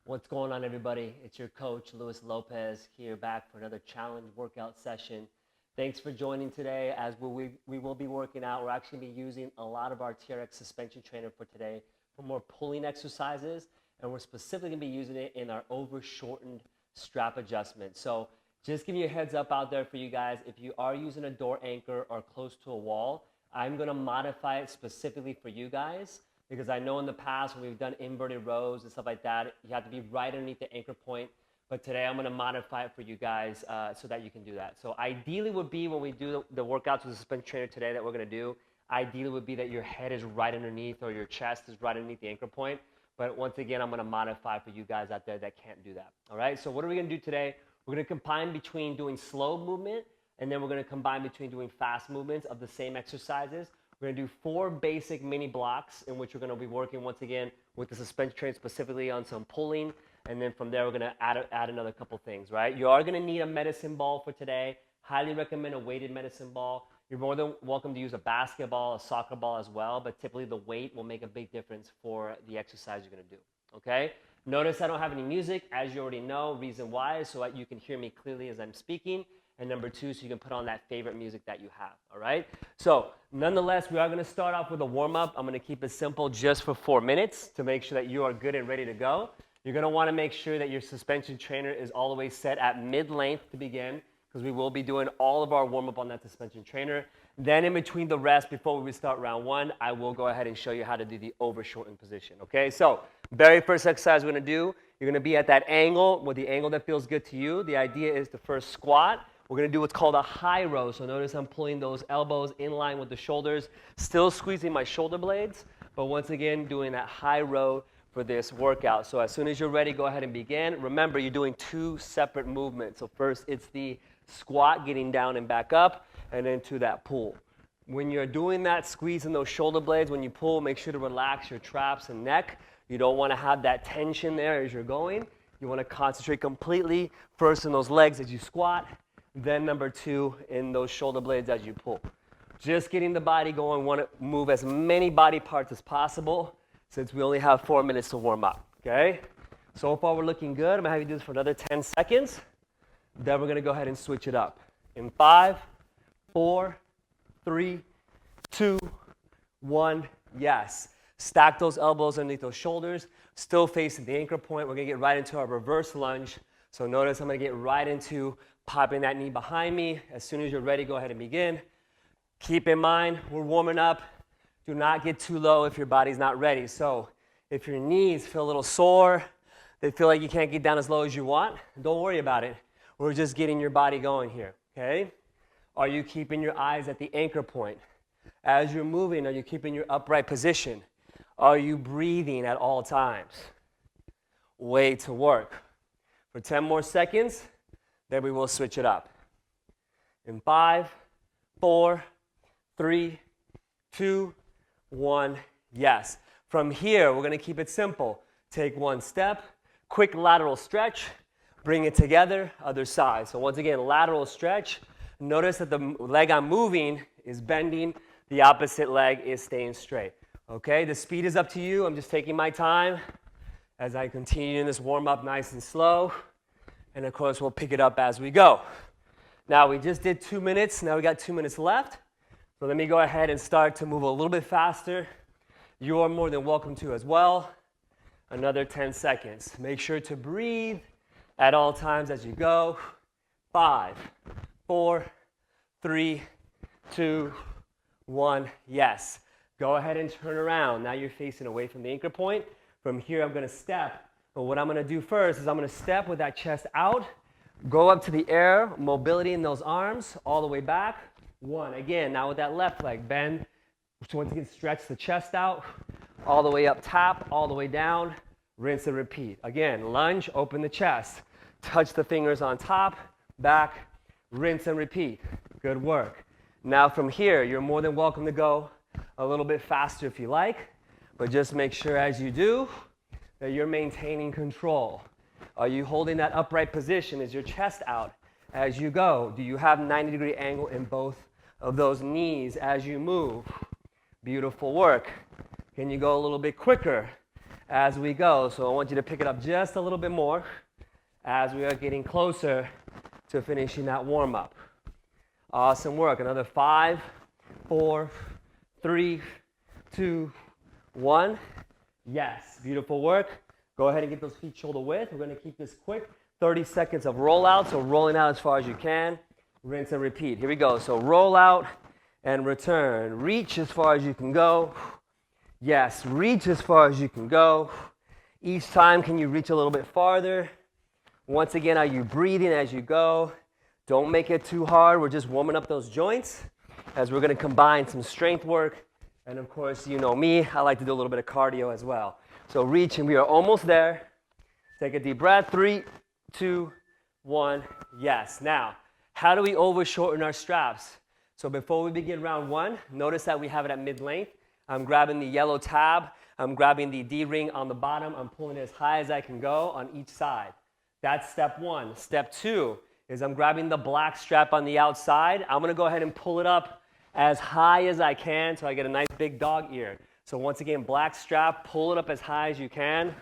What's going on, everybody? It's your coach, Luis Lopez, here back for another challenge workout session. Thanks for joining today. As we will be working out, we're actually be using a lot of our TRX suspension trainer for today for more pulling exercises, and we're specifically going to be using it in our over-shortened strap adjustment. So just giving you a heads up out there for you guys, if you are using a door anchor or close to a wall, I'm going to modify it specifically for you guys. Because I know in the past when we've done inverted rows and stuff like that, you have to be right underneath the anchor point. But today I'm going to modify it for you guys so that you can do that. So ideally would be when we do the workouts with the suspension trainer today that we're going to do, ideally would be that your head is right underneath or your chest is right underneath the anchor point. But once again, I'm going to modify for you guys out there that can't do that. All right, so what are we going to do today? We're going to combine between doing slow movement and then we're going to combine between doing fast movements of the same exercises. We're going to do 4 basic mini blocks in which we're going to be working once again with the suspension train specifically on some pulling, and then from there we're going to add another couple things, right? You are going to need a medicine ball for today. Highly recommend a weighted medicine ball. You're more than welcome to use a basketball, a soccer ball as well, but typically the weight will make a big difference for the exercise you're going to do, okay? Notice I don't have any music, as you already know. Reason why is so that you can hear me clearly as I'm speaking. And number 2, so you can put on that favorite music that you have, all right? So nonetheless, we are going to start off with a warm-up. I'm going to keep it simple just for 4 minutes to make sure that you are good and ready to go. You're going to want to make sure that your suspension trainer is all the way set at mid-length to begin, because we will be doing all of our warm-up on that suspension trainer. Then in between the rest, before we start round 1, I will go ahead and show you how to do the over-shortened position, okay? So very first exercise we're going to do, you're going to be at that angle, with the angle that feels good to you. The idea is to first squat. We're going to do what's called a high row. So notice I'm pulling those elbows in line with the shoulders, still squeezing my shoulder blades, but once again doing that high row for this workout. So as soon as you're ready, go ahead and begin. Remember, you're doing 2 separate movements. So first it's the squat, getting down and back up, and then to that pull. When you're doing that, squeezing those shoulder blades, when you pull, make sure to relax your traps and neck. You don't want to have that tension there as you're going. You want to concentrate completely first in those legs as you squat, then number 2 in those shoulder blades as you pull. Just getting the body going. Want to move as many body parts as possible since we only have 4 minutes to warm up, okay? So far we're looking good. I'm going to have you do this for another 10 seconds. Then we're going to go ahead and switch it up. In 5, 4, 3, 2, 1, yes. Stack those elbows underneath those shoulders, still facing the anchor point. We're going to get right into our reverse lunge. So notice I'm going to get right into popping that knee behind me. As soon as you're ready, go ahead and begin. Keep in mind, we're warming up. Do not get too low if your body's not ready. So if your knees feel a little sore, they feel like you can't get down as low as you want, don't worry about it. We're just getting your body going here, okay? Are you keeping your eyes at the anchor point? As you're moving, are you keeping your upright position? Are you breathing at all times? Way to work. For 10 more seconds, then we will switch it up. In 5, 4, 3, 2, 1, yes. From here, we're going to keep it simple. Take 1 step, quick lateral stretch, bring it together, other side. So once again, lateral stretch. Notice that the leg I'm moving is bending, the opposite leg is staying straight. Okay, the speed is up to you. I'm just taking my time as I continue in this warm-up nice and slow. And of course, we'll pick it up as we go. Now, we just did 2 minutes. Now we got 2 minutes left. So let me go ahead and start to move a little bit faster. You are more than welcome to as well. Another 10 seconds. Make sure to breathe at all times as you go. 5, 4, 3, 2, 1. Yes. Go ahead and turn around. Now you're facing away from the anchor point. From here, I'm going to step. But what I'm going to do first is I'm going to step with that chest out, go up to the air, mobility in those arms, all the way back. 1. Again, now with that left leg, bend. So once again, stretch the chest out, all the way up, tap, all the way down, rinse and repeat. Again, lunge, open the chest, touch the fingers on top, back, rinse and repeat. Good work. Now from here, you're more than welcome to go a little bit faster if you like, but just make sure as you do that you're maintaining control. Are you holding that upright position? Is your chest out as you go? Do you have 90-degree angle in both of those knees as you move? Beautiful work. Can you go a little bit quicker as we go. So I want you to pick it up just a little bit more as we are getting closer to finishing that warm-up. Awesome work. Another 5, 4, 3, 2, 1. Yes, beautiful work. Go ahead and get those feet shoulder width. We're going to keep this quick. 30 seconds of rollout, so rolling out as far as you can. Rinse and repeat. Here we go. So roll out and return. Reach as far as you can go. Yes, reach as far as you can go. Each time, can you reach a little bit farther? Once again, are you breathing as you go? Don't make it too hard. We're just warming up those joints as we're going to combine some strength work. And of course, you know me, I like to do a little bit of cardio as well. So reach, and we are almost there. Take a deep breath. 3, 2, 1. Yes. Now, how do we over shorten our straps? So before we begin round 1, notice that we have it at mid-length. I'm grabbing the yellow tab. I'm grabbing the D-ring on the bottom. I'm pulling it as high as I can go on each side. That's step 1. Step 2 is I'm grabbing the black strap on the outside. I'm going to go ahead and pull it up as high as I can so I get a nice big dog ear. So once again, black strap, pull it up as high as you can.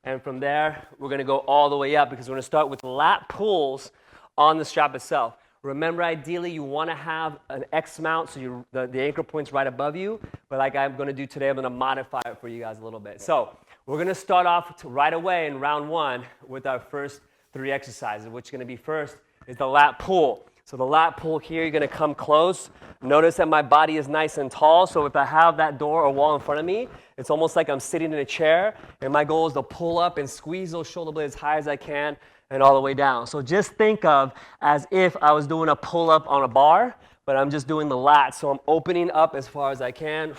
And from there, we're going to go all the way up because we're going to start with lat pulls on the strap itself. Remember, ideally, you want to have an X mount so the anchor point's right above you. But like I'm going to do today, I'm going to modify it for you guys a little bit. So we're going to start off right away in round 1 with our first 3 exercises, which is going to be first is the lat pull. So the lat pull here, you're going to come close. Notice that my body is nice and tall. So if I have that door or wall in front of me, it's almost like I'm sitting in a chair. And my goal is to pull up and squeeze those shoulder blades as high as I can and all the way down. So just think of as if I was doing a pull-up on a bar, but I'm just doing the lats. So I'm opening up as far as I can,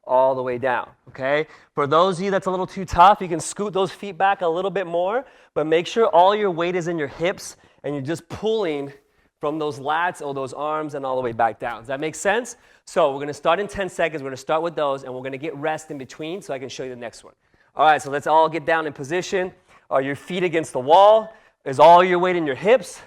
all the way down, okay? For those of you that's a little too tough, you can scoot those feet back a little bit more, but make sure all your weight is in your hips and you're just pulling from those lats or those arms and all the way back down. Does that make sense? So we're going to start in 10 seconds. We're going to start with those, and we're going to get rest in between so I can show you the next one. All right, so let's all get down in position. Are your feet against the wall? Is all your weight in your hips?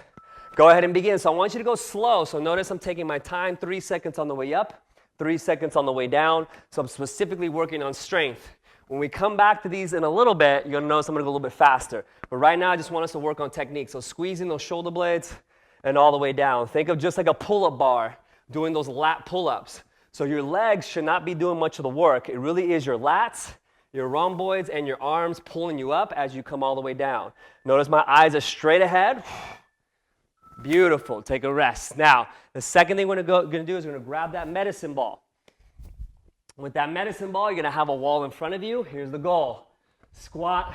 Go ahead and begin. So I want you to go slow. So notice I'm taking my time, 3 seconds on the way up, 3 seconds on the way down. So I'm specifically working on strength. When we come back to these in a little bit, you're going to notice I'm going to go a little bit faster. But right now, I just want us to work on technique. So squeezing those shoulder blades and all the way down. Think of just like a pull-up bar, doing those lat pull-ups. So your legs should not be doing much of the work. It really is your lats, your rhomboids, and your arms pulling you up as you come all the way down. Notice my eyes are straight ahead. Beautiful. Take a rest. Now, the second thing we're going to do is we're going to grab that medicine ball. With that medicine ball, you're going to have a wall in front of you. Here's the goal. Squat,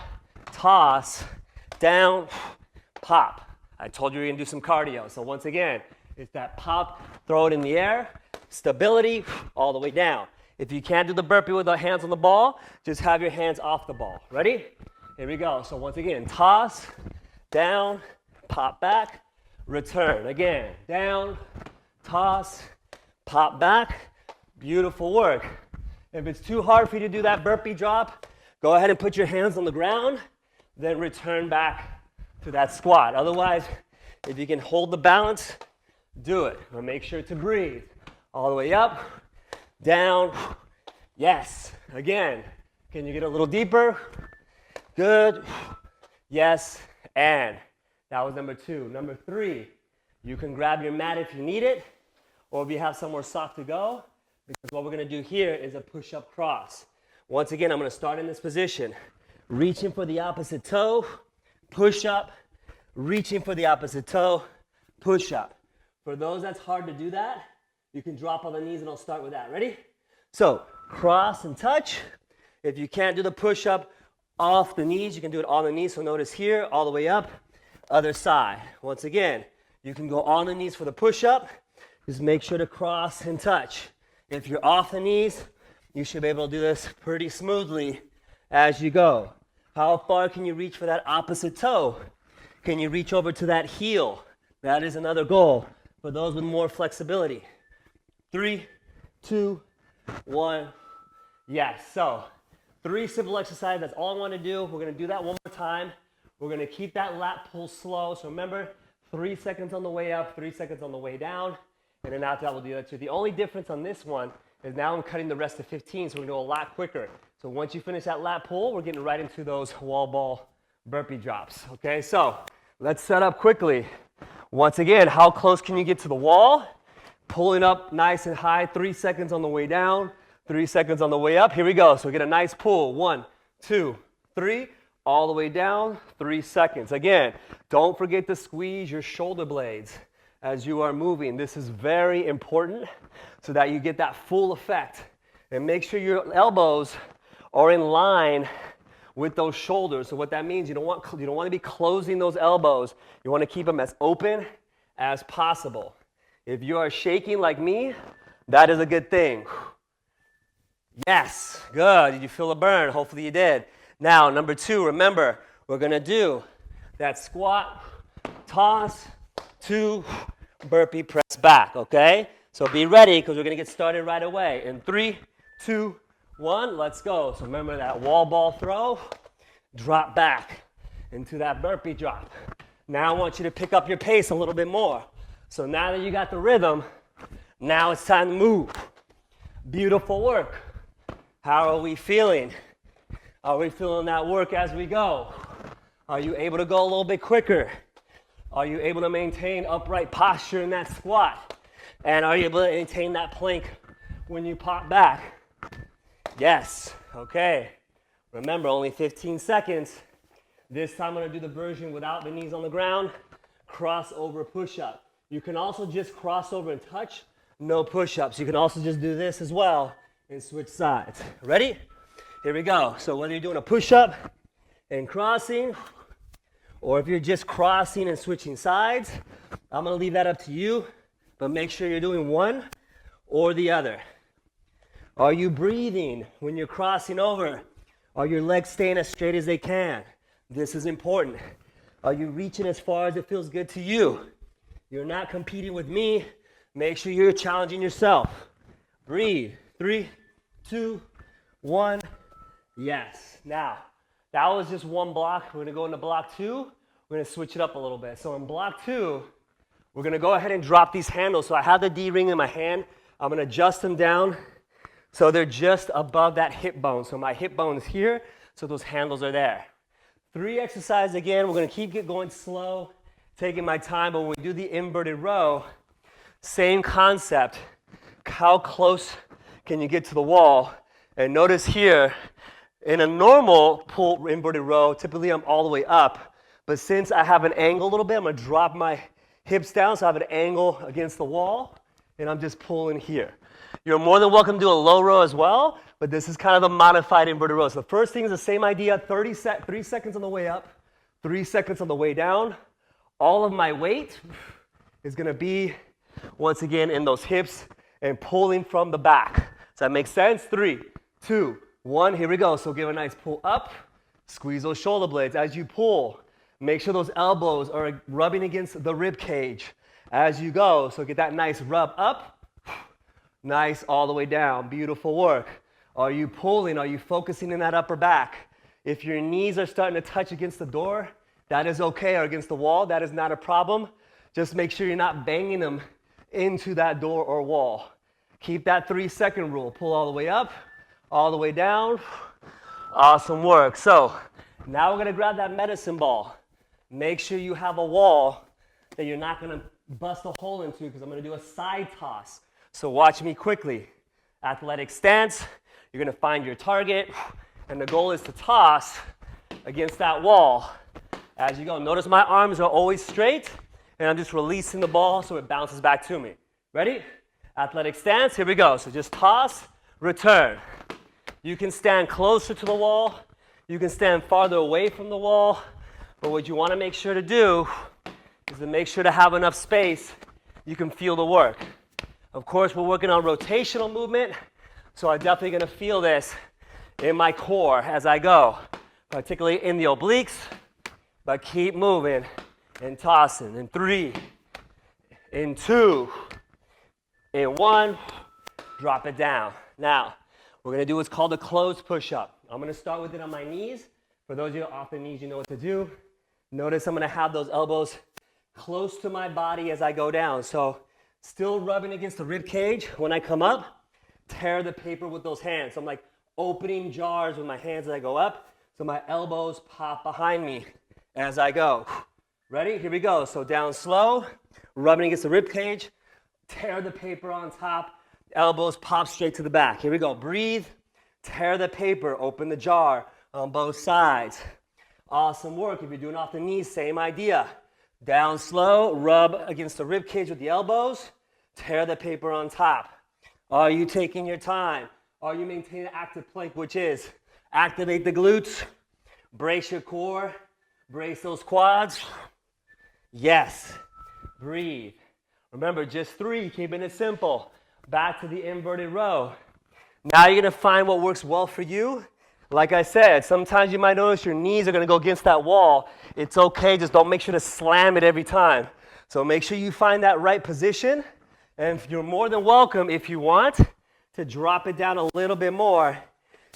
toss, down, pop. I told you we're going to do some cardio. So once again, it's that pop, throw it in the air, stability, all the way down. If you can't do the burpee with the hands on the ball, just have your hands off the ball. Ready? Here we go. So once again, toss, down, pop back, return. Again, down, toss, pop back. Beautiful work. If it's too hard for you to do that burpee drop, go ahead and put your hands on the ground, then return back to that squat. Otherwise, if you can hold the balance, do it. But make sure to breathe. All the way up, down, yes. Again, can you get a little deeper? Good, yes, and. That was number 2. Number 3, you can grab your mat if you need it, or if you have somewhere soft to go, because what we're going to do here is a push-up cross. Once again, I'm going to start in this position, reaching for the opposite toe, push up, reaching for the opposite toe, push up. For those that's hard to do that, you can drop on the knees and I'll start with that. Ready? So cross and touch. If you can't do the push up off the knees, you can do it on the knees. So notice here, all the way up, other side. Once again, you can go on the knees for the push up. Just make sure to cross and touch. If you're off the knees, you should be able to do this pretty smoothly as you go. How far can you reach for that opposite toe? Can you reach over to that heel? That is another goal for those with more flexibility. 3, 2, 1. Yes, so 3 simple exercises. That's all I want to do. We're going to do that one more time. We're going to keep that lat pull slow. So remember, 3 seconds on the way up, 3 seconds on the way down. And then after that, we'll do that too. The only difference on this one is now I'm cutting the rest to 15, so we're going to go a lot quicker. So once you finish that lat pull, we're getting right into those wall ball burpee drops. Okay, so let's set up quickly. Once again, how close can you get to the wall? Pulling up nice and high, 3 seconds on the way down, 3 seconds on the way up. Here we go. So get a nice pull. 1, 2, 3, all the way down, 3 seconds. Again, don't forget to squeeze your shoulder blades as you are moving. This is very important so that you get that full effect. And make sure your elbows are in line with those shoulders. So what that means, you don't want to be closing those elbows. You want to keep them as open as possible. If you are shaking like me, that is a good thing. Yes, good. Did you feel a burn? Hopefully you did. Now, number 2, remember, we're going to do that squat, toss, 2, burpee, press back, okay? So be ready because we're going to get started right away. In 3, 2, 1, let's go. So remember that wall ball throw, drop back into that burpee drop. Now I want you to pick up your pace a little bit more. So now that you got the rhythm, now it's time to move. Beautiful work. How are we feeling? Are we feeling that work as we go? Are you able to go a little bit quicker? Are you able to maintain upright posture in that squat? And are you able to maintain that plank when you pop back? Yes. Okay. Remember, only 15 seconds. This time I'm going to do the version without the knees on the ground. Crossover push-up. You can also just cross over and touch. No push-ups. You can also just do this as well and switch sides. Ready? Here we go. So whether you're doing a push-up and crossing, or if you're just crossing and switching sides, I'm going to leave that up to you. But make sure you're doing one or the other. Are you breathing when you're crossing over? Are your legs staying as straight as they can? This is important. Are you reaching as far as it feels good to you? You're not competing with me. Make sure you're challenging yourself. Breathe. 3, 2, 1. Yes. Now, that was just one block. We're going to go into block 2. We're going to switch it up a little bit. So in block 2, we're going to go ahead and drop these handles. So I have the D-ring in my hand. I'm going to adjust them down so they're just above that hip bone. So my hip bone is here, so those handles are there. 3 exercises again. We're going to keep it going slow, taking my time. But when we do the inverted row, same concept. How close can you get to the wall? And notice here, in a normal pull inverted row, typically I'm all the way up. But since I have an angle a little bit, I'm going to drop my hips down so I have an angle against the wall, and I'm just pulling here. You're more than welcome to do a low row as well, but this is kind of the modified inverted row. So the first thing is the same idea, 3 seconds on the way up, 3 seconds on the way down. All of my weight is going to be, once again, in those hips and pulling from the back. Does that make sense? 3, 2, 1, here we go. So give a nice pull up, squeeze those shoulder blades. As you pull, make sure those elbows are rubbing against the rib cage as you go. So get that nice rub up. Nice all the way down. Beautiful work. Are you pulling? Are you focusing in that upper back? If your knees are starting to touch against the door, that is okay, or against the wall, that is not a problem. Just make sure you're not banging them into that door or wall. Keep that 3-second rule. Pull all the way up, all the way down. Awesome work. So now we're going to grab that medicine ball. Make sure you have a wall that you're not going to bust a hole into, because I'm going to do a side toss. So watch me quickly. Athletic stance. You're going to find your target, and the goal is to toss against that wall as you go. Notice my arms are always straight, and I'm just releasing the ball so it bounces back to me. Ready? Athletic stance. Here we go. So just toss, return. You can stand closer to the wall. You can stand farther away from the wall. But what you want to make sure to do is to make sure to have enough space you can feel the work. Of course, we're working on rotational movement, so I'm definitely going to feel this in my core as I go, particularly in the obliques, but keep moving and tossing. In 3, in 2, in 1, drop it down. Now, we're going to do what's called a closed push-up. I'm going to start with it on my knees. For those of you off the knees, you know what to do. Notice I'm going to have those elbows close to my body as I go down. So still rubbing against the rib cage. When I come up, tear the paper with those hands. So I'm like opening jars with my hands as I go up, so my elbows pop behind me as I go. Ready? Here we go. So down slow, rubbing against the rib cage, tear the paper on top, elbows pop straight to the back. Here we go. Breathe, tear the paper, open the jar on both sides. Awesome work. If you're doing off the knees, same idea. Down slow, rub against the rib cage with the elbows, tear the paper on top. Are you taking your time? Are you maintaining active plank, which is activate the glutes, brace your core, brace those quads. Yes. Breathe. Remember, just 3, keeping it simple. Back to the inverted row. Now you're going to find what works well for you. Like I said, sometimes you might notice your knees are going to go against that wall. It's okay, just don't make sure to slam it every time. So make sure you find that right position. And you're more than welcome, if you want, to drop it down a little bit more.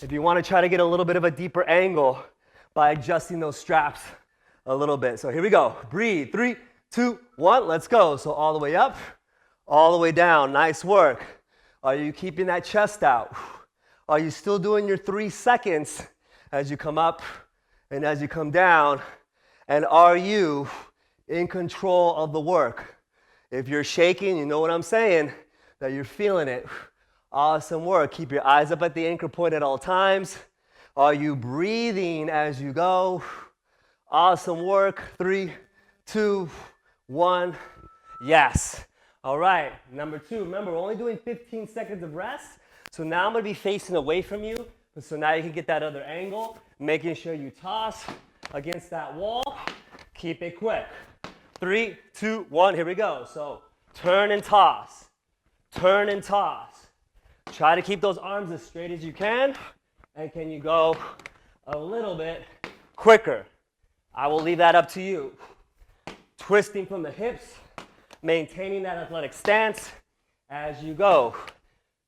If you want to try to get a little bit of a deeper angle by adjusting those straps a little bit. So here we go. Breathe. 3, 2, 1. Let's go. So all the way up, all the way down. Nice work. Are you keeping that chest out? Are you still doing your 3 seconds as you come up and as you come down? And are you in control of the work? If you're shaking, you know what I'm saying, that you're feeling it. Awesome work. Keep your eyes up at the anchor point at all times. Are you breathing as you go? Awesome work. 3, 2, 1. Yes. All right. Number 2. Remember, we're only doing 15 seconds of rest. So now I'm going to be facing away from you. So now you can get that other angle, making sure you toss against that wall. Keep it quick. 3, 2, 1. Here we go. So turn and toss. Turn and toss. Try to keep those arms as straight as you can. And can you go a little bit quicker? I will leave that up to you. Twisting from the hips, maintaining that athletic stance as you go.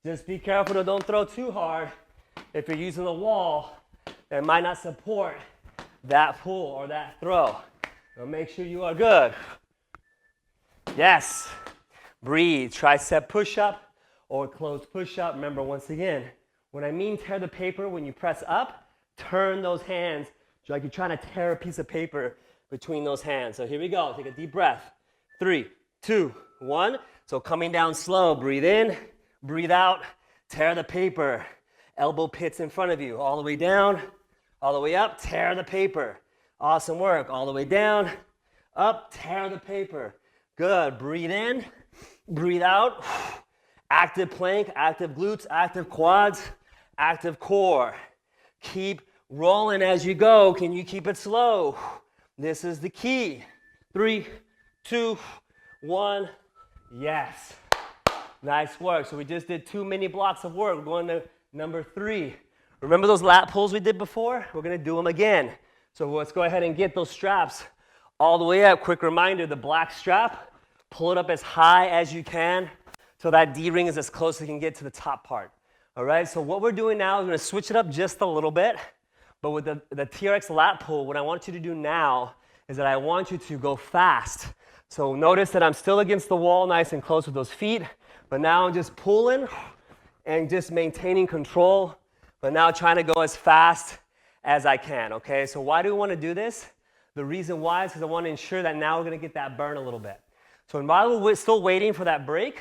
Just be careful to don't throw too hard. If you're using the wall, it might not support that pull or that throw. So make sure you are good. Yes. Breathe. Tricep push-up or closed push-up. Remember, once again, when I mean tear the paper, when you press up, turn those hands like you're trying to tear a piece of paper between those hands. So here we go. Take a deep breath. 3, 2, 1. So coming down slow. Breathe in, breathe out, tear the paper. Elbow pits in front of you. All the way down, all the way up, tear the paper. Awesome work. All the way down, up, tear the paper. Good. Breathe in, breathe out. Active plank, active glutes, active quads, active core. Keep rolling as you go. Can you keep it slow? This is the key. 3, 2, 1. Yes. Nice work. So we just did 2 mini blocks of work. We're going to number 3. Remember those lat pulls we did before? We're going to do them again. So let's go ahead and get those straps all the way up. Quick reminder, the black strap, pull it up as high as you can so that D-ring is as close as you can get to the top part. All right, so what we're doing now is we're going to switch it up just a little bit. But with the TRX lat pull, what I want you to do now is that I want you to go fast. So notice that I'm still against the wall, nice and close with those feet. But now I'm just pulling and just maintaining control. But now trying to go as fast as I can, okay? So why do we want to do this? The reason why is because I want to ensure that now we're going to get that burn a little bit. So while we're still waiting for that break,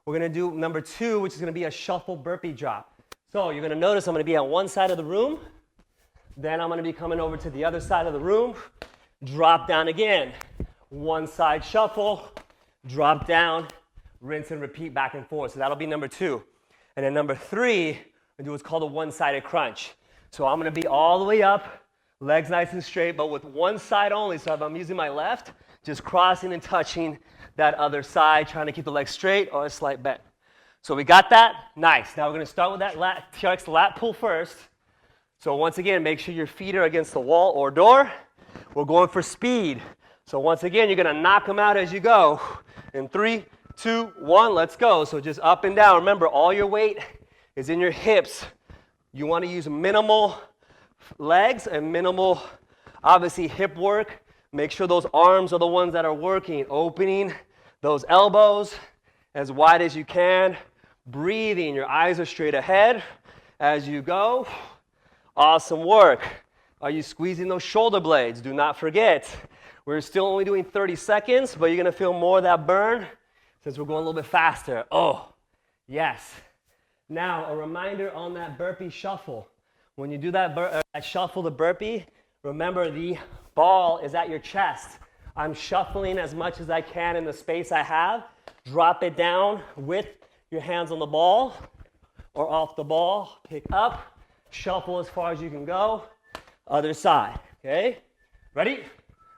we're going to do number 2, which is going to be a shuffle burpee drop. So you're going to notice I'm going to be on one side of the room. Then I'm going to be coming over to the other side of the room. Drop down again. One side shuffle, drop down, rinse and repeat back and forth. So that'll be number 2. And then number 3, we're going to do what's called a one-sided crunch. So I'm going to be all the way up, legs nice and straight, but with one side only. So if I'm using my left, just crossing and touching that other side, trying to keep the legs straight or a slight bend. So we got that? Nice. Now we're going to start with that TRX lat pull first. So once again, make sure your feet are against the wall or door. We're going for speed. So once again, you're going to knock them out as you go. In 3, 2, 1, let's go. So just up and down. Remember, all your weight is in your hips. You want to use minimal legs and minimal, obviously, hip work. Make sure those arms are the ones that are working. Opening those elbows as wide as you can. Breathing. Your eyes are straight ahead. as you go. Awesome work. Are you squeezing those shoulder blades? Do not forget, we're still only doing 30 seconds, but you're going to feel more of that burn since we're going a little bit faster. Oh, yes. Now, a reminder on that burpee shuffle. When you do that shuffle, the burpee, remember the ball is at your chest. I'm shuffling as much as I can in the space I have. Drop it down with your hands on the ball or off the ball. Pick up, shuffle as far as you can go. Other side, okay? Ready?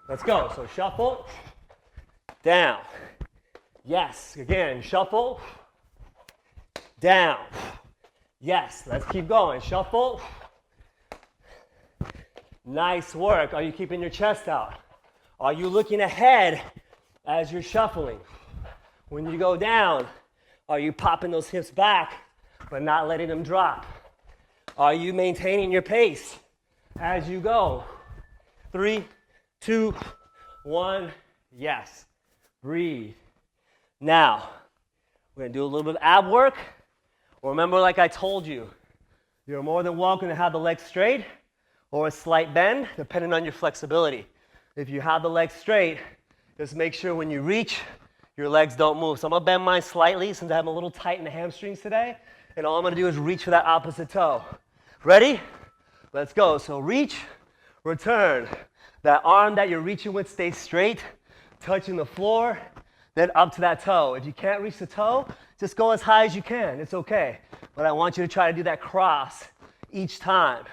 Let's go. So shuffle, down. Yes, again, shuffle, down. Yes, let's keep going. Shuffle. Nice work. Are you keeping your chest out? Are you looking ahead as you're shuffling? When you go down, are you popping those hips back but not letting them drop? Are you maintaining your pace as you go? 3, 2, 1. Yes. Breathe. Now, we're going to do a little bit of ab work. Remember, like I told you, you're more than welcome to have the legs straight or a slight bend, depending on your flexibility. If you have the legs straight, just make sure when you reach, your legs don't move. So I'm going to bend mine slightly since I'm a little tight in the hamstrings today. And all I'm going to do is reach for that opposite toe. Ready? Let's go. So reach, return. That arm that you're reaching with stays straight, touching the floor, then up to that toe. If you can't reach the toe, just go as high as you can. It's okay. But I want you to try to do that cross each time.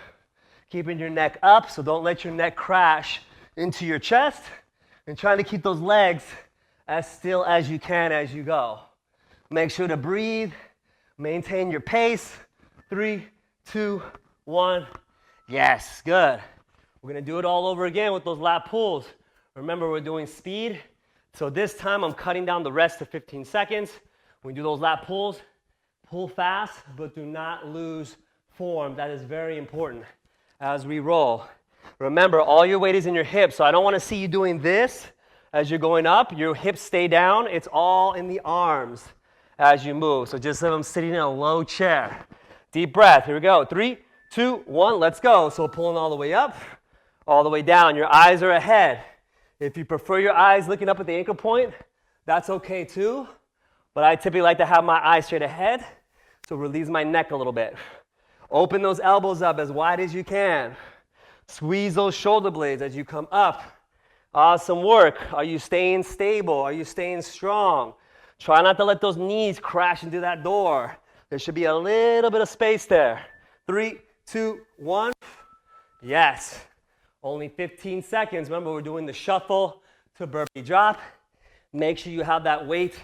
Keeping your neck up, so don't let your neck crash into your chest. And trying to keep those legs as still as you can as you go. Make sure to breathe. Maintain your pace. 3, 2, 1. Yes, good. We're going to do it all over again with those lat pulls. Remember, we're doing speed. So this time, I'm cutting down the rest to 15 seconds. When you do those lat pulls, pull fast, but do not lose form. That is very important as we roll. Remember, all your weight is in your hips, so I don't want to see you doing this as you're going up. Your hips stay down. It's all in the arms as you move. So just as I'm sitting in a low chair. Deep breath. Here we go. 3, 2, 1. Let's go. So pulling all the way up, all the way down. Your eyes are ahead. If you prefer your eyes looking up at the ankle point, that's okay too. But I typically like to have my eyes straight ahead, so release my neck a little bit. Open those elbows up as wide as you can. Squeeze those shoulder blades as you come up. Awesome work. Are you staying stable? Are you staying strong? Try not to let those knees crash into that door. There should be a little bit of space there. 3, 2, 1. Yes. Only 15 seconds. Remember, we're doing the shuffle to burpee drop. Make sure you have that weight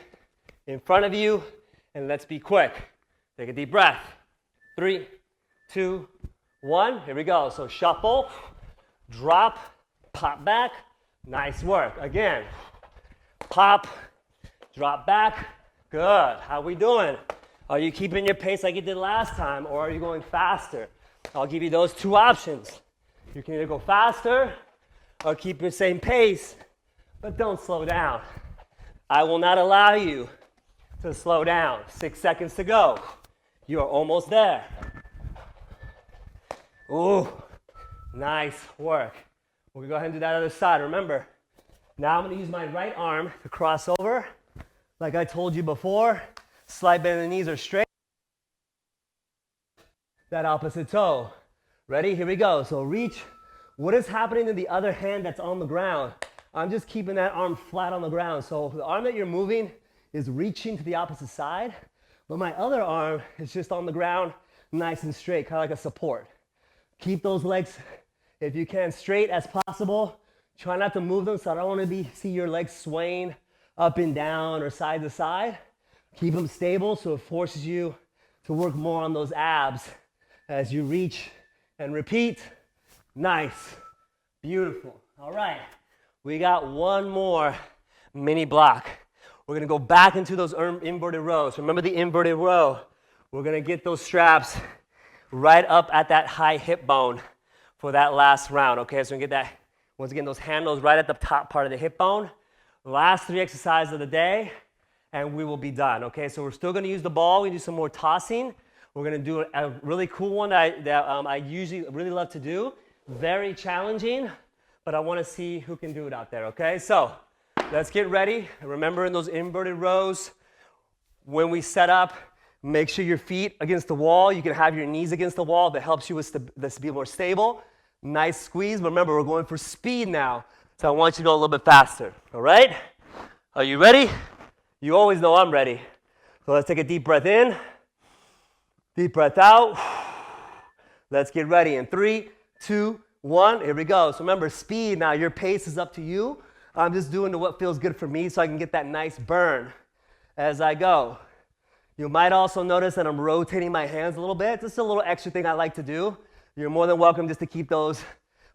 in front of you, and let's be quick. Take a deep breath. 3, 2, 1. Here we go. So shuffle, drop, pop back. Nice work. Again, pop, drop back. Good. How we doing? Are you keeping your pace like you did last time, or are you going faster? I'll give you those two options. You can either go faster or keep your same pace, but don't slow down. I will not allow you to slow down. 6 seconds to go. You are almost there. Ooh, nice work. We'll go ahead and do that other side. Remember, now I'm going to use my right arm to cross over. Like I told you before, slight bend in the knees are straight. That opposite toe. Ready? Here we go. So reach. What is happening to the other hand that's on the ground? I'm just keeping that arm flat on the ground. So the arm that you're moving is reaching to the opposite side, but my other arm is just on the ground, nice and straight, kind of like a support. Keep those legs, if you can, straight as possible. Try not to move them, so I don't want to see your legs swaying up and down or side to side. Keep them stable so it forces you to work more on those abs as you reach and repeat. Nice. Beautiful. All right. We got one more mini block. We're going to go back into those inverted rows. Remember the inverted row. We're going to get those straps right up at that high hip bone for that last round. Okay, so we get that, once again, those handles right at the top part of the hip bone. Last 3 exercises of the day, and we will be done. Okay, so we're still going to use the ball. We do some more tossing, We're going to do a really cool one that I usually really love to do. Very challenging, but I want to see who can do it out there, okay? So let's get ready. Remember, in those inverted rows, when we set up, make sure your feet against the wall. You can have your knees against the wall. That helps you with to be more stable. Nice squeeze. Remember, we're going for speed now, so I want you to go a little bit faster, all right? Are you ready? You always know I'm ready. So let's take a deep breath in. Deep breath out. Let's get ready in 3, 2, 1. Here we go. So remember, speed now. Your pace is up to you. I'm just doing what feels good for me so I can get that nice burn as I go. You might also notice that I'm rotating my hands a little bit. Just a little extra thing I like to do. You're more than welcome just to keep those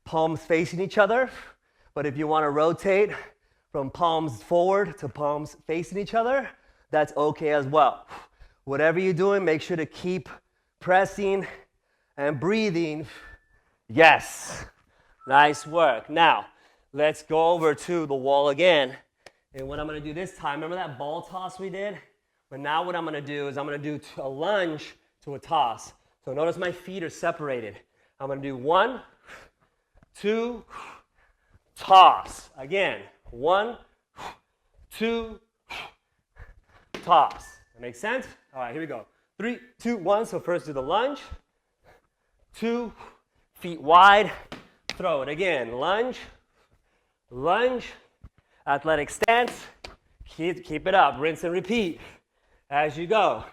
palms facing each other. But if you want to rotate from palms forward to palms facing each other, that's okay as well. Whatever you're doing, make sure to keep pressing and breathing. Yes. Nice work. Now, let's go over to the wall again. And what I'm going to do this time, remember that ball toss we did? But now what I'm going to do is I'm going to do a lunge to a toss. So notice my feet are separated. I'm going to do 1, 2, toss. Again, 1, 2, toss. That makes sense? All right, here we go. 3, 2, 1. So first do the lunge. 2, feet wide. Throw it again. Lunge, lunge, athletic stance. Keep it up. Rinse and repeat as you go.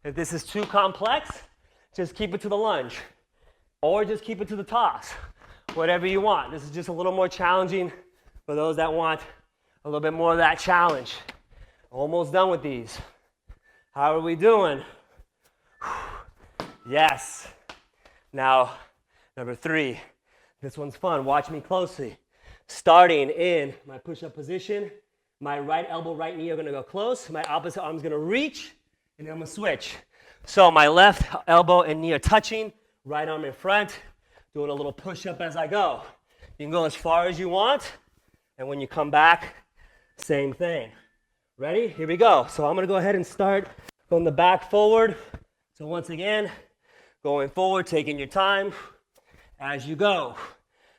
If this is too complex, just keep it to the lunge or just keep it to the toss. Whatever you want. This is just a little more challenging for those that want a little bit more of that challenge. Almost done with these. How are we doing? Yes. Now, number 3. This one's fun. Watch me closely. Starting in my push-up position, my right elbow, right knee are going to go close. My opposite arm's going to reach, and then I'm going to switch. So my left elbow and knee are touching, right arm in front, doing a little push-up as I go. You can go as far as you want, and when you come back, same thing. Ready? Here we go. So I'm going to go ahead and start from the back forward. So once again, going forward, taking your time as you go.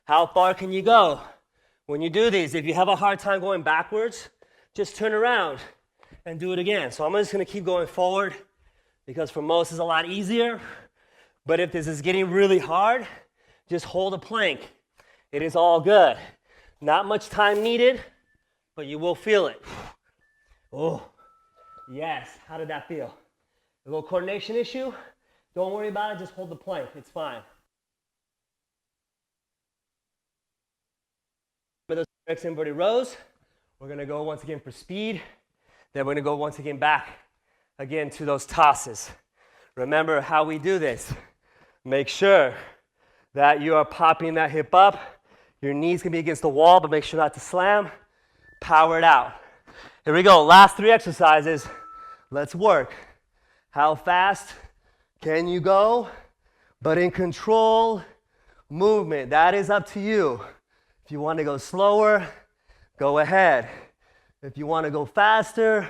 How far can you go? When you do these, if you have a hard time going backwards, just turn around and do it again. So I'm just going to keep going forward because for most it's a lot easier. But if this is getting really hard, just hold a plank. It is all good. Not much time needed, but you will feel it. Oh, yes. How did that feel? A little coordination issue? Don't worry about it. Just hold the plank. It's fine. For those TRX inverted rows, we're going to go once again for speed. Then we're going to go once again back again to those tosses. Remember how we do this. Make sure that you are popping that hip up. Your knees can be against the wall, but make sure not to slam. Power it out. Here we go. Last 3 exercises. Let's work. How fast can you go? But in control movement. That is up to you. If you want to go slower, go ahead. If you want to go faster,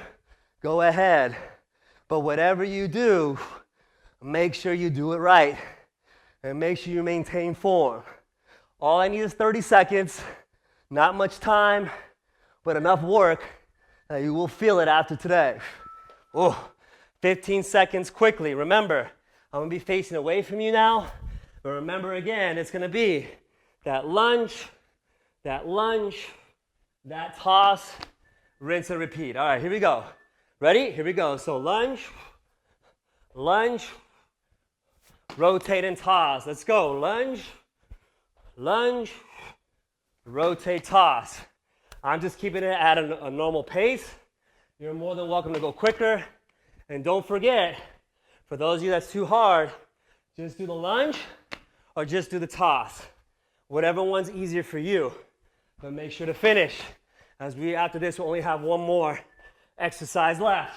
go ahead. But whatever you do, make sure you do it right. And make sure you maintain form. All I need is 30 seconds. Not much time, but enough work that you will feel it after today. Oh, 15 seconds quickly. Remember, I'm going to be facing away from you now. But remember again, it's going to be that lunge, that toss, rinse and repeat. All right, here we go. Ready? Here we go. So lunge, lunge, rotate and toss. Let's go. Lunge, lunge, rotate, toss. I'm just keeping it at a normal pace. You're more than welcome to go quicker. And don't forget, for those of you that's too hard, just do the lunge or just do the toss. Whatever one's easier for you. But make sure to finish. As after this, we only have one more exercise left.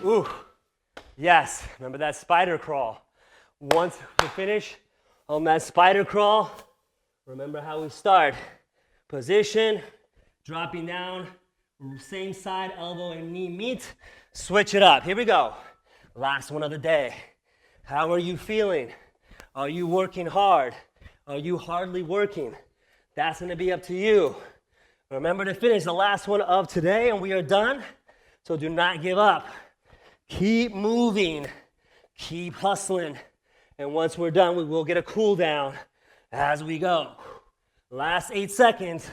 Ooh, yes. Remember that spider crawl. Once we finish on that spider crawl, remember how we start. Position, dropping down, same side, elbow and knee meet. Switch it up. Here we go. Last one of the day. How are you feeling? Are you working hard? Are you hardly working? That's going to be up to you. Remember to finish the last one of today, and we are done. So do not give up. Keep moving. Keep hustling. And once we're done, we will get a cool down as we go. Last 8 seconds.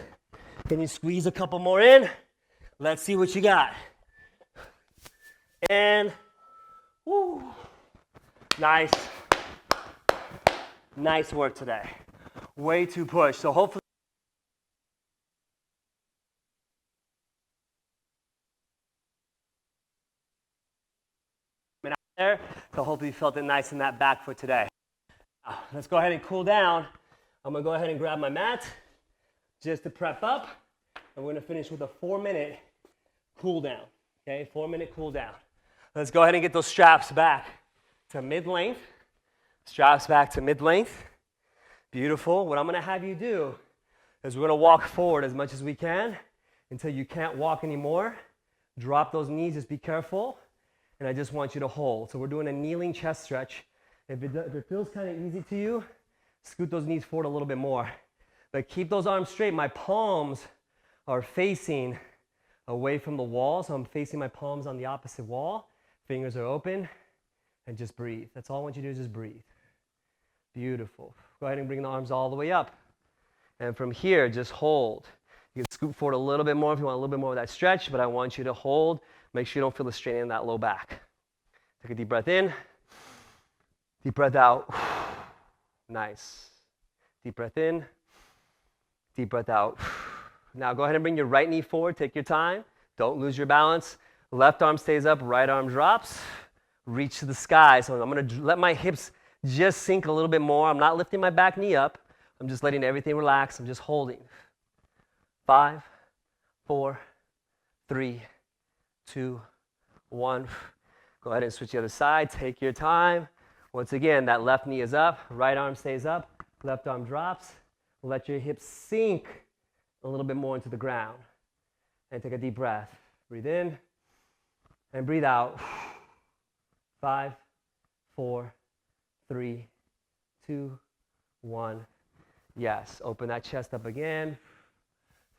Can you squeeze a couple more in? Let's see what you got. And, woo. Nice. Nice work today. Way to push. So hopefully, out there. So hopefully you felt it nice in that back foot today. Let's go ahead and cool down. I'm gonna go ahead and grab my mat just to prep up. And we're gonna finish with a 4-minute cool down. Okay, 4-minute cool down. Let's go ahead and get those straps back to mid-length. Straps back to mid-length. Beautiful. What I'm gonna have you do is we're gonna walk forward as much as we can until you can't walk anymore. Drop those knees, just be careful. And I just want you to hold. So we're doing a kneeling chest stretch. If it feels kind of easy to you, scoot those knees forward a little bit more. But keep those arms straight. My palms are facing away from the wall, so I'm facing my palms on the opposite wall. Fingers are open, and just breathe. That's all I want you to do is just breathe. Beautiful. Go ahead and bring the arms all the way up. And from here, just hold. You can scoot forward a little bit more if you want a little bit more of that stretch, but I want you to hold. Make sure you don't feel the strain in that low back. Take a deep breath in. Deep breath out. Nice. Deep breath in. Deep breath out. Now go ahead and bring your right knee forward. Take your time. Don't lose your balance. Left arm stays up, right arm drops. Reach to the sky. So I'm going to let my hips just sink a little bit more. I'm not lifting my back knee up. I'm just letting everything relax. I'm just holding. 5, 4, 3, 2, 1. Go ahead and switch the other side. Take your time. Once again, that left knee is up. Right arm stays up. Left arm drops. Let your hips sink a little bit more into the ground. And take a deep breath. Breathe in and breathe out. 5, 4, 3, 2, 1. Yes, open that chest up again.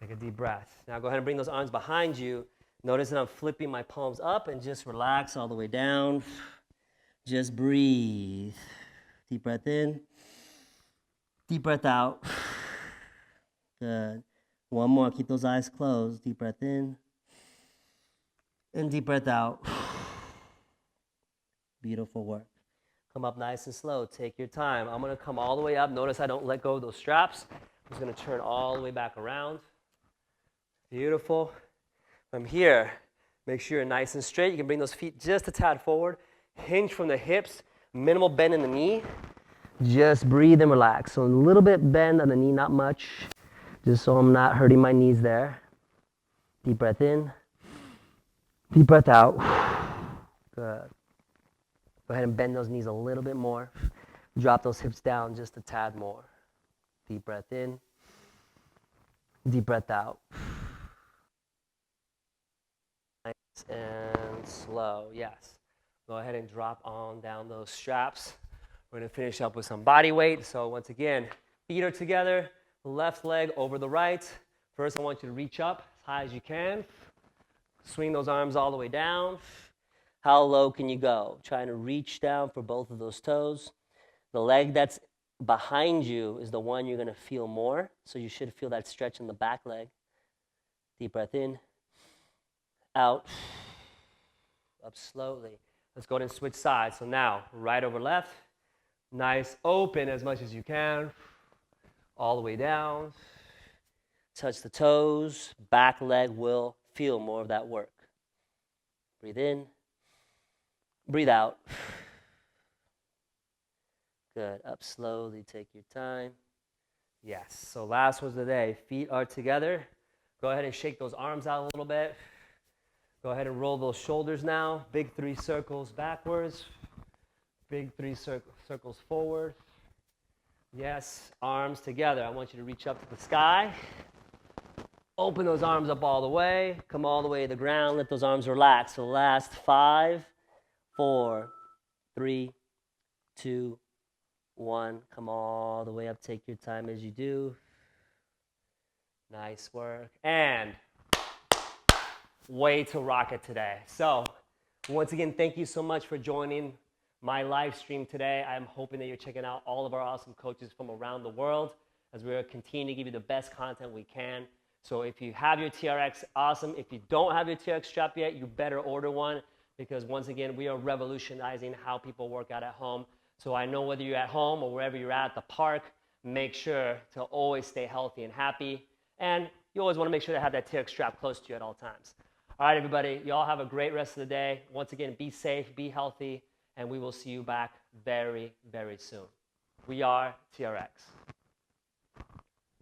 Take a deep breath. Now go ahead and bring those arms behind you. Notice that I'm flipping my palms up and just relax all the way down. Just breathe. Deep breath in. Deep breath out. Good. One more. Keep those eyes closed. Deep breath in. And deep breath out. Beautiful work. Come up nice and slow. Take your time. I'm going to come all the way up. Notice I don't let go of those straps. I'm just going to turn all the way back around. Beautiful. From here, make sure you're nice and straight. You can bring those feet just a tad forward. Hinge from the hips. Minimal bend in the knee. Just breathe and relax. So a little bit bend on the knee, not much. Just so I'm not hurting my knees there. Deep breath in. Deep breath out. Good. Go ahead and bend those knees a little bit more. Drop those hips down just a tad more. Deep breath in. Deep breath out. Nice and slow. Yes. Go ahead and drop on down those straps. We're going to finish up with some body weight. So once again, feet are together. Left leg over the right. First, I want you to reach up as high as you can. Swing those arms all the way down. How low can you go? Trying to reach down for both of those toes. The leg that's behind you is the one you're going to feel more. So you should feel that stretch in the back leg. Deep breath in. Out. Up slowly. Let's go ahead and switch sides. So now, right over left. Nice open as much as you can. All the way down. Touch the toes. Back leg will feel more of that work. Breathe in. Breathe out. Good. Up slowly. Take your time. Yes. So last one's the day. Feet are together. Go ahead and shake those arms out a little bit. Go ahead and roll those shoulders now. Big 3 circles backwards. Big 3 circles forward. Yes. Arms together. I want you to reach up to the sky. Open those arms up all the way. Come all the way to the ground. Let those arms relax. So last 5, 4, 3, 2, 1. Come all the way up. Take your time as you do. Nice work. And way to rock it today. So once again, thank you so much for joining my live stream today. I'm hoping that you're checking out all of our awesome coaches from around the world as we're continuing to give you the best content we can. So if you have your TRX, awesome. If you don't have your TRX strap yet, you better order one, because once again, we are revolutionizing how people work out at home. So I know whether you're at home or wherever you're at the park, make sure to always stay healthy and happy. And you always want to make sure to have that TRX strap close to you at all times. All right, everybody, y'all have a great rest of the day. Once again, be safe, be healthy, and we will see you back very, very soon. We are TRX.